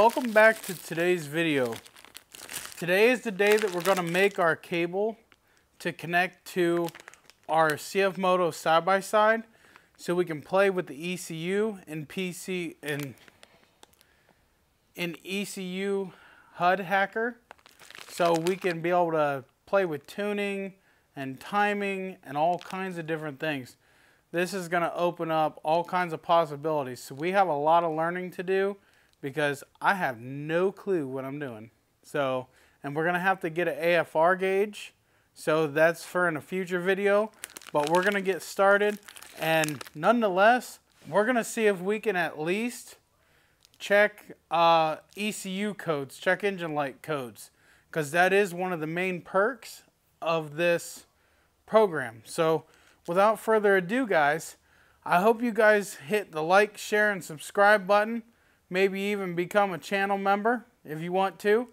welcome back to today's video. Today is the day that we're going to make our cable to connect to our CFMOTO side-by-side so we can play with the ECU and PC and in ECU HUD hacker, so we can be able to play with tuning and timing and all kinds of different things. This is going to open up all kinds of possibilities. So we have a lot of learning to do because I have no clue what I'm doing. So, and we're going to have to get an AFR gauge. So that's for in a future video, but we're going to get started. And nonetheless, we're going to see if we can at least check ECU codes, check engine light codes, because that is one of the main perks of this program. So without further ado, guys, I hope you guys hit the like, share, and subscribe button. Maybe even become a channel member if you want to.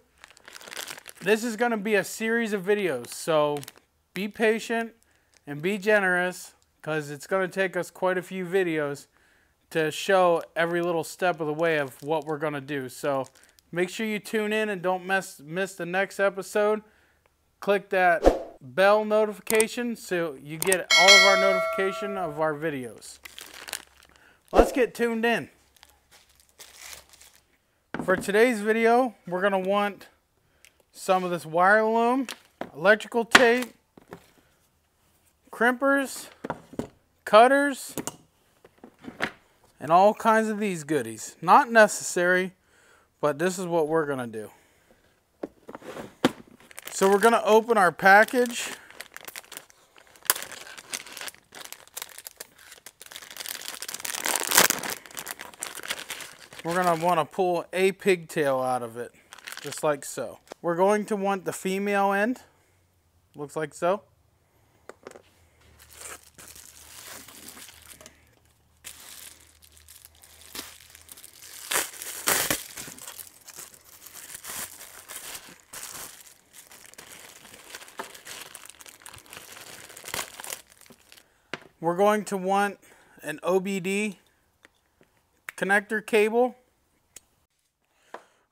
This is going to be a series of videos, so be patient and be generous because it's going to take us quite a few videos to show every little step of the way of what we're going to do. So make sure you tune in and don't miss the next episode. Click that bell notification so you get all of our notification of our videos. Let's get tuned in. For today's video, we're going to want some of this wire loom, electrical tape, crimpers, cutters, and all kinds of these goodies. Not necessary, but this is what we're going to do. So we're going to open our package. We're going to want to pull a pigtail out of it, just like so. We're going to want the female end, looks like so. We're going to want an OBD connector cable.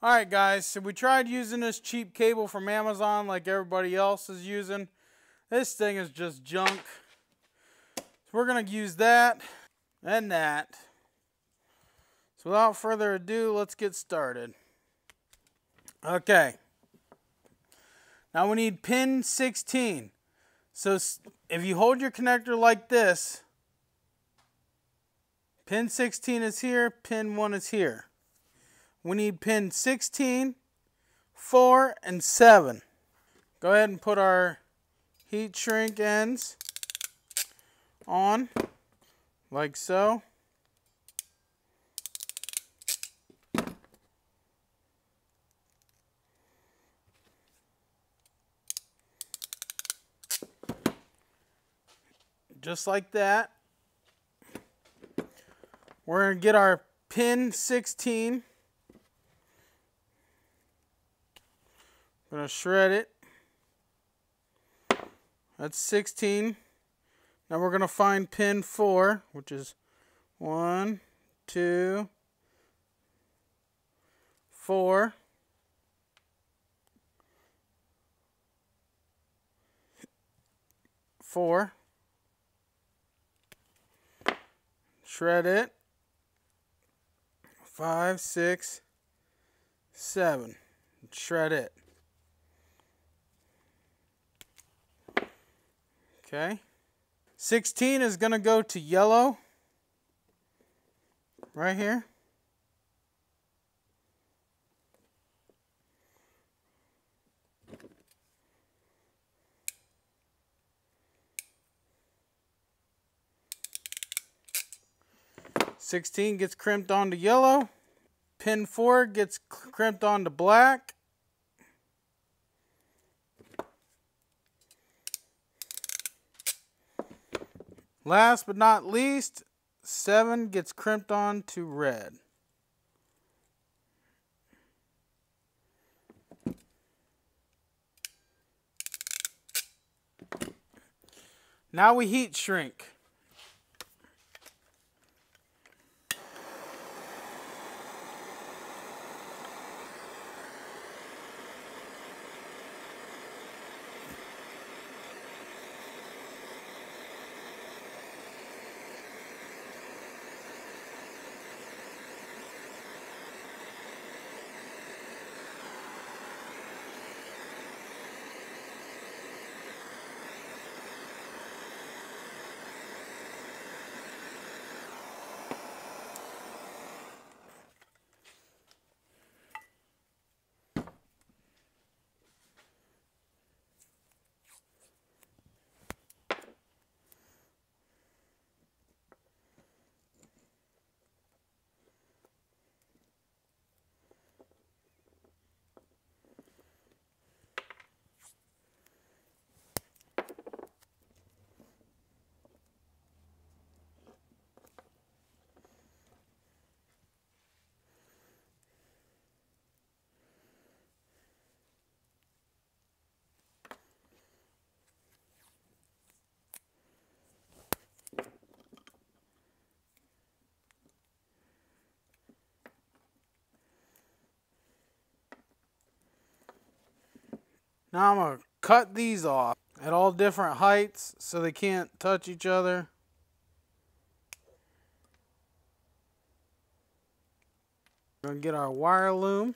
Alright guys, so we tried using this cheap cable from Amazon like everybody else is using. This thing is just junk. So we're going to use that and that. So without further ado, let's get started. Okay. Now we need pin 16. So if you hold your connector like this, pin 16 is here, pin 1 is here. We need pin 16, 4, and 7. Go ahead and put our heat shrink ends on, like so. Just like that. We're going to get our pin 16. I'm going to shred it. That's 16. Now we're going to find pin 4, which is 1, 2, 4. Shred it. 5, 6, 7. Shred it. Okay. 16 is going to go to yellow. Right here. $16 gets crimped onto yellow. Pin 4 gets crimped onto black. Last but not least, 7 gets crimped onto red. Now we heat shrink. Now I'm going to cut these off at all different heights so they can't touch each other. We're going to get our wire loom.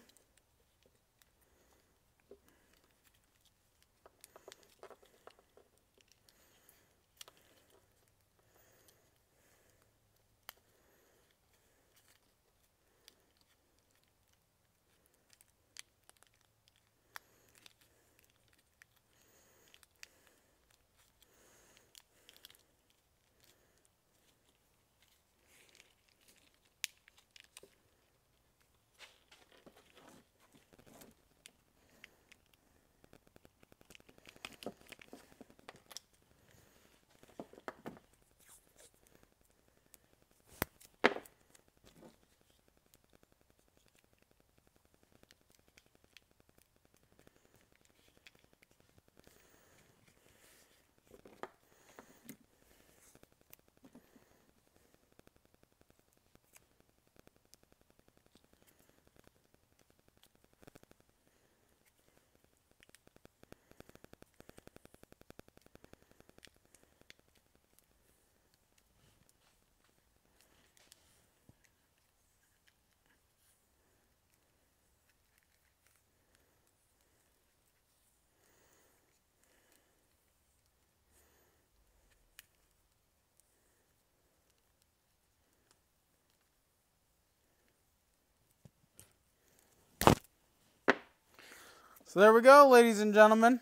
So there we go, ladies and gentlemen.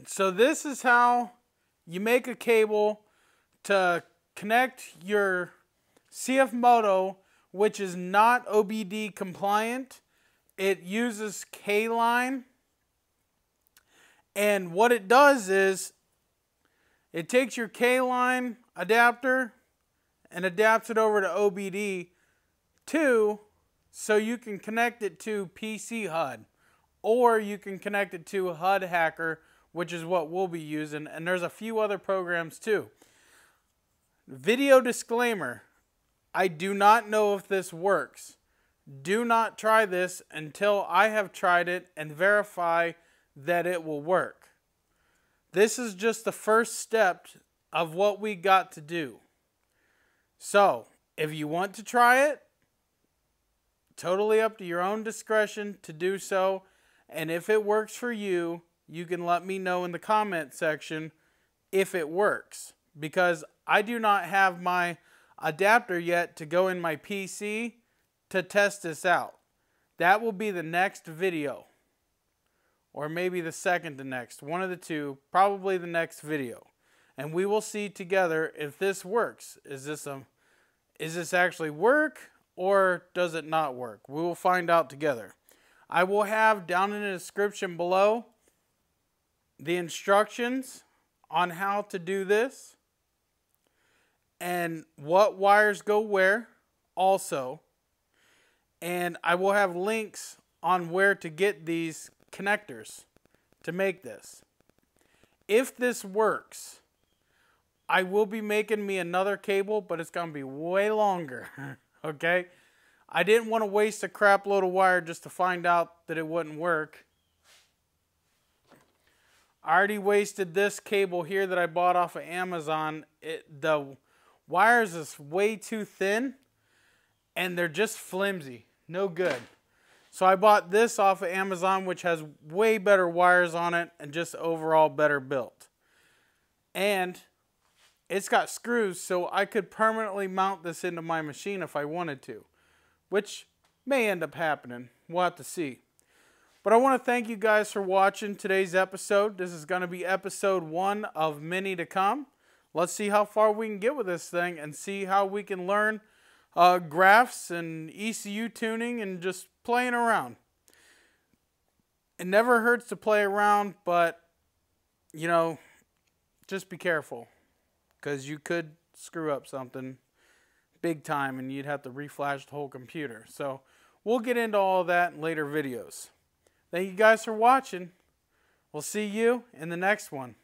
So this is how you make a cable to connect your CFMOTO, which is not OBD compliant. It uses K-line. And what it does is it takes your K-line adapter and adapts it over to OBD2 so you can connect it to PC HUD. Or you can connect it to HUD Hacker, which is what we'll be using. And there's a few other programs too. Video disclaimer. I do not know if this works. Do not try this until I have tried it and verify that it will work. This is just the first step of what we got to do. So, if you want to try it, totally up to your own discretion to do so. And if it works for you, you can let me know in the comment section if it works. Because I do not have my adapter yet to go in my PC to test this out. That will be the next video. Or maybe the second to next. One of the two. Probably the next video. And we will see together if this works. Is this actually work or does it not work? We will find out together. I will have down in the description below the instructions on how to do this and what wires go where also. And I will have links on where to get these connectors to make this. If this works, I will be making me another cable, but it's going to be way longer. Okay? I didn't want to waste a crap load of wire just to find out that it wouldn't work. I already wasted this cable here that I bought off of Amazon. The wires is way too thin and they're just flimsy. No good. So I bought this off of Amazon, which has way better wires on it and just overall better built. And it's got screws, so I could permanently mount this into my machine if I wanted to. Which may end up happening. We'll have to see. But I want to thank you guys for watching today's episode. This is going to be episode 1 of many to come. Let's see how far we can get with this thing and see how we can learn graphs and ECU tuning and just playing around. It never hurts to play around, but, you know, just be careful. Because you could screw up something big time and you'd have to reflash the whole computer. So we'll get into all that in later videos. Thank you guys for watching. We'll see you in the next one.